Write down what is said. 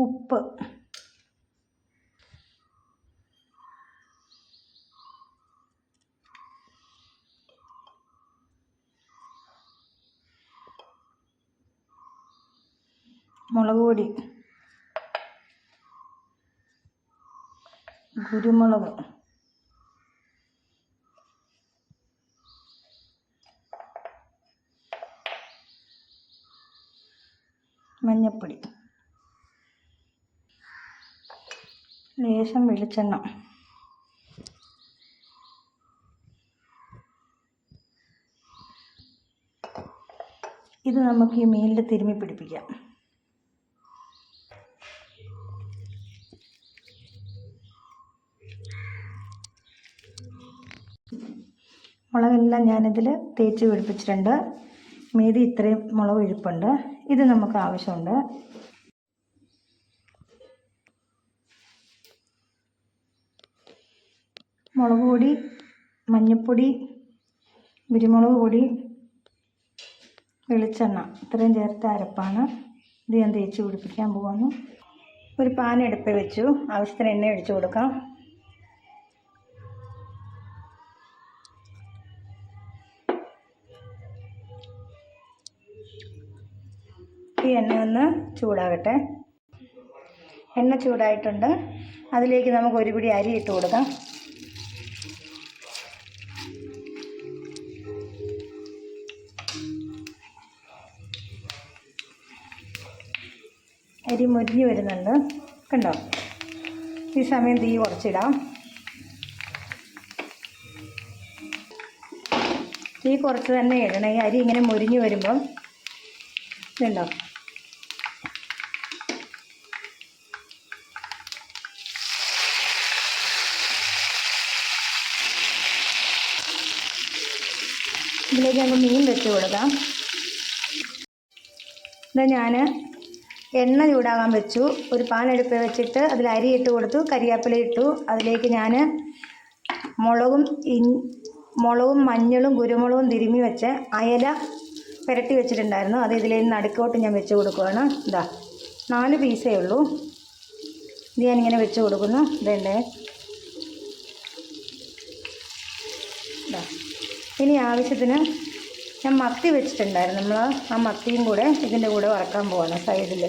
ഉപ്പ്, മുളക് പൊടി, കുരുമുളക്, മഞ്ഞൾപ്പൊടി, ലേശം വെളിച്ചെണ്ണ, ഇത് നമുക്ക് ഈ മീനിൽ തിരുമ്മി പിടിപ്പിക്കാം. മുളകെല്ലാം ഞാനിതിൽ തേച്ച് പിടിപ്പിച്ചിട്ടുണ്ട്. മീതി ഇത്രയും മുളക് ഇരിപ്പുണ്ട്. ഇത് നമുക്ക് ആവശ്യമുണ്ട്. മുളക് പൊടി, മഞ്ഞൾപ്പൊടി, കുരുമുളക് പൊടി, വെളിച്ചെണ്ണ ഇത്രയും ചേർത്ത അരപ്പാണ്. ഇത് ഞാൻ തേച്ച് പിടിപ്പിക്കാൻ പോകുന്നു. ഒരു പാൻ അടുപ്പിൽ വെച്ചു. ആവശ്യത്തിന് എണ്ണ ഒഴിച്ചു കൊടുക്കാം. ഈ എണ്ണ ഒന്ന് ചൂടാകട്ടെ. എണ്ണ ചൂടായിട്ടുണ്ട്. അതിലേക്ക് നമുക്ക് ഒരു പിടി അരി ഇട്ട് കൊടുക്കാം. അരി മുരിഞ്ഞ് വരുന്നുണ്ട്, കണ്ടോ? ഈ സമയം തീ കുറച്ചിടാം. തീ കുറച്ച് തന്നെ ഇടണം. ഈ അരി ഇങ്ങനെ മുരിഞ്ഞ് വരുമ്പം ഇതുണ്ടോ, ഇതിലേക്ക് നമുക്ക് മീൻ വെച്ച് കൊടുക്കാം. ഇത് ഞാൻ എണ്ണ ചൂടാകാൻ വെച്ചു. ഒരു പാൻ അടുപ്പിൽ വെച്ചിട്ട് അതിൽ അരി ഇട്ട് കൊടുത്തു, കരിവേപ്പില ഇട്ടു. അതിലേക്ക് ഞാൻ മുളകും മഞ്ഞളും കുരുമുളകും തിരുമ്മി വെച്ച് അയല പുരട്ടി വെച്ചിട്ടുണ്ടായിരുന്നു. അത് ഇതിലേക്ക് നടുക്കോട്ട് ഞാൻ വെച്ച് കൊടുക്കുകയാണ്. ഇതാ 4 പീസേ ഉള്ളൂ. ഇത് ഞാനിങ്ങനെ വെച്ച് കൊടുക്കുന്നു. ഇതേ ഇതാ. ഇനി ആവശ്യത്തിന് ഞാൻ മത്തി വെച്ചിട്ടുണ്ടായിരുന്നു. നമ്മൾ ആ മത്തിയും കൂടെ ഇതിൻ്റെ കൂടെ വറക്കാൻ പോവാണ് സൈഡിൽ.